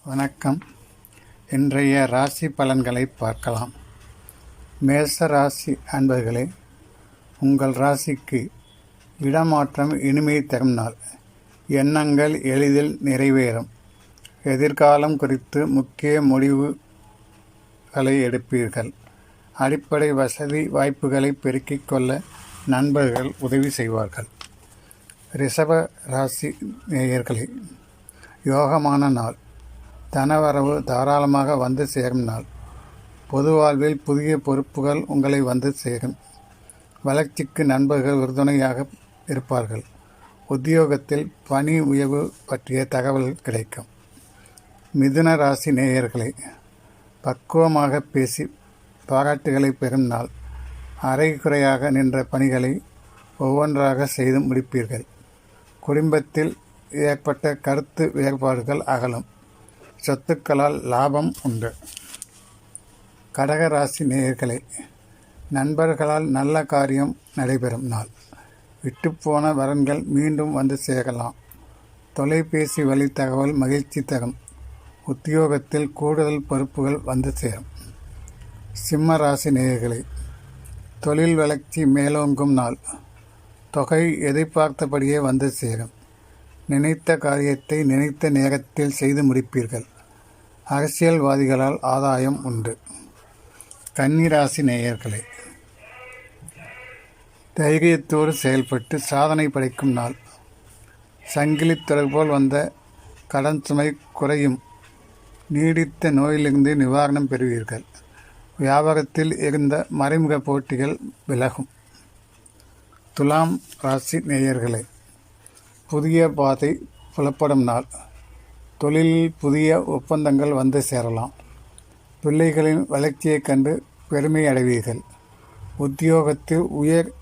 வணக்கம். இன்றைய ராசி பலன்களை பார்க்கலாம். மேச ராசி அன்பர்களே, உங்கள் ராசிக்கு இடமாற்றம் இனிமை தரும் நாள். எண்ணங்கள் எளிதில் நிறைவேறும். எதிர்காலம் குறித்து முக்கிய முடிவுகளை எடுப்பீர்கள். அடிப்படை வசதி வாய்ப்புகளை பெருக்கிக் கொள்ள நண்பர்கள் உதவி செய்வார்கள். ரிஷப ராசி நேயர்களே, யோகமான நாள். தனவரவு தாராளமாக வந்து சேரும் நாள். பொது வாழ்வில் புதிய பொறுப்புகள் உங்களை வந்து சேரும். வளர்ச்சிக்கு நண்பர்கள் உறுதுணையாக இருப்பார்கள். உத்தியோகத்தில் பணி உயர்வு பற்றிய தகவல் கிடைக்கும். மிதுன ராசி நேயர்களே, பக்குவமாக பேசி பாராட்டுகளை பெறும் நாள். அரைகுறையாக நின்ற பணிகளை ஒவ்வொன்றாக செய்து முடிப்பீர்கள். குடும்பத்தில் ஏற்பட்ட கருத்து வேறுபாடுகள் அகலும். சொத்துக்களால் லாபம் உண்டு. கடக ராசி நேயர்களே, நண்பர்களால் நல்ல காரியம் நடைபெறும் நாள். விட்டுப்போன வரன்கள் மீண்டும் வந்து சேரலாம். தொலைபேசி வழி தகவல் மகிழ்ச்சி தரும். உத்தியோகத்தில் கூடுதல் பொறுப்புகள் வந்து சேரும். சிம்ம ராசி நேயர்களே, தொழில் வளர்ச்சி மேலோங்கும் நாள். தொகை எதிர்பார்த்தபடியே வந்து சேரும். நினைத்த காரியத்தை நினைத்த நேரத்தில் செய்து முடிப்பீர்கள். அரசியல்வாதிகளால் ஆதாயம் உண்டு. கன்னிராசி நேயர்களே, தைரியத்தோடு செயல்பட்டு சாதனை படைக்கும் நாள். சங்கிலி தொடர் போல் வந்த கடன் சுமை குறையும். நீடித்த நோயிலிருந்து நிவாரணம் பெறுவீர்கள். வியாபாரத்தில் இருந்த மறைமுக போட்டிகள் விலகும். துலாம் ராசி நேயர்களே, புதிய பாதை புலப்படும் நாள். தொழிலில் புதிய ஒப்பந்தங்கள் வந்து சேரலாம். பிள்ளைகளின் வளர்ச்சியைக் கண்டு பெருமை அடைவீர்கள். உத்தியோகத்தில் உயர்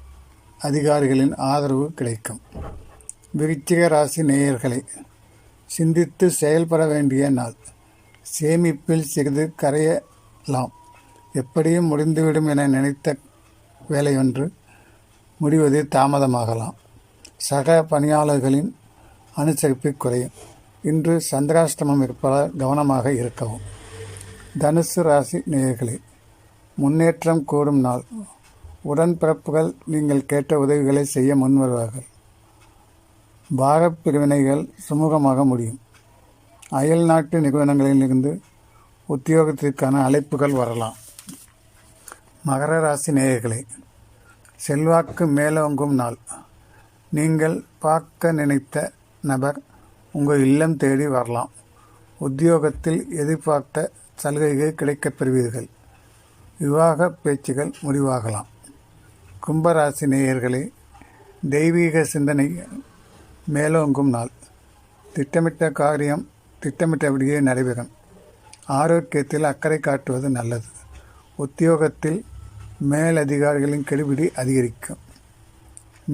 அதிகாரிகளின் ஆதரவு கிடைக்கும். விருச்சிக ராசி நேயர்களை, சிந்தித்து செயல்பட வேண்டிய நாள். சேமிப்பில் சிறிது கரையலாம். எப்படியும் முடிந்துவிடும் என நினைத்த வேலையொன்று முடிவது தாமதமாகலாம். சக பணியாளர்களின் அனுசரிப்பு குறையும். இன்று சந்திராஷ்டமம் இருப்பதால் கவனமாக இருக்கவும். தனுசு ராசி நேயர்களே, முன்னேற்றம் கூடும் நாள். உடன்பிறப்புகள் நீங்கள் கேட்ட உதவிகளை செய்ய முன்வருவார்கள். பாகப் பிரிவினைகள் சுமூகமாக முடியும். அயல் நாட்டு நிறுவனங்களிலிருந்து உத்தியோகத்திற்கான அழைப்புகள் வரலாம். மகர ராசி நேயர்களே, செல்வாக்கு மேலோங்கும் நாள். நீங்கள் பார்க்க நினைத்த நபர் உங்கள் இல்லம் தேடி வரலாம். உத்தியோகத்தில் எதிர்பார்த்த சலுகைகள் கிடைக்கப் பெறுவீர்கள். விவாக பேச்சுகள் முடிவாகலாம். கும்பராசி நேயர்களே, தெய்வீக சிந்தனை மேலோங்கும் நாள். திட்டமிட்ட காரியம் திட்டமிட்டபடியே நடைபெறும். ஆரோக்கியத்தில் அக்கறை காட்டுவது நல்லது. உத்தியோகத்தில் மேலதிகாரிகளின் கெடுபிடி அதிகரிக்கும்.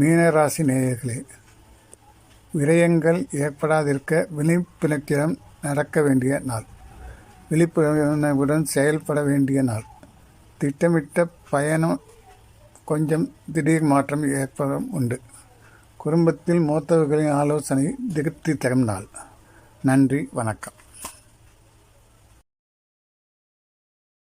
மீனராசி நேயர்களே, விரயங்கள் ஏற்படாதிருக்க விழிப்புணர்ச்சியுடன் நடக்க வேண்டிய நாள். விழிப்புணர்வுடன் செயல்பட வேண்டிய நாள். திட்டமிட்ட பயணம் கொஞ்சம் திடீர் மாற்றம் ஏற்படும் உண்டு. குடும்பத்தில் மூத்தவர்களின் ஆலோசனை திருப்தி தரும் நாள். நன்றி, வணக்கம்.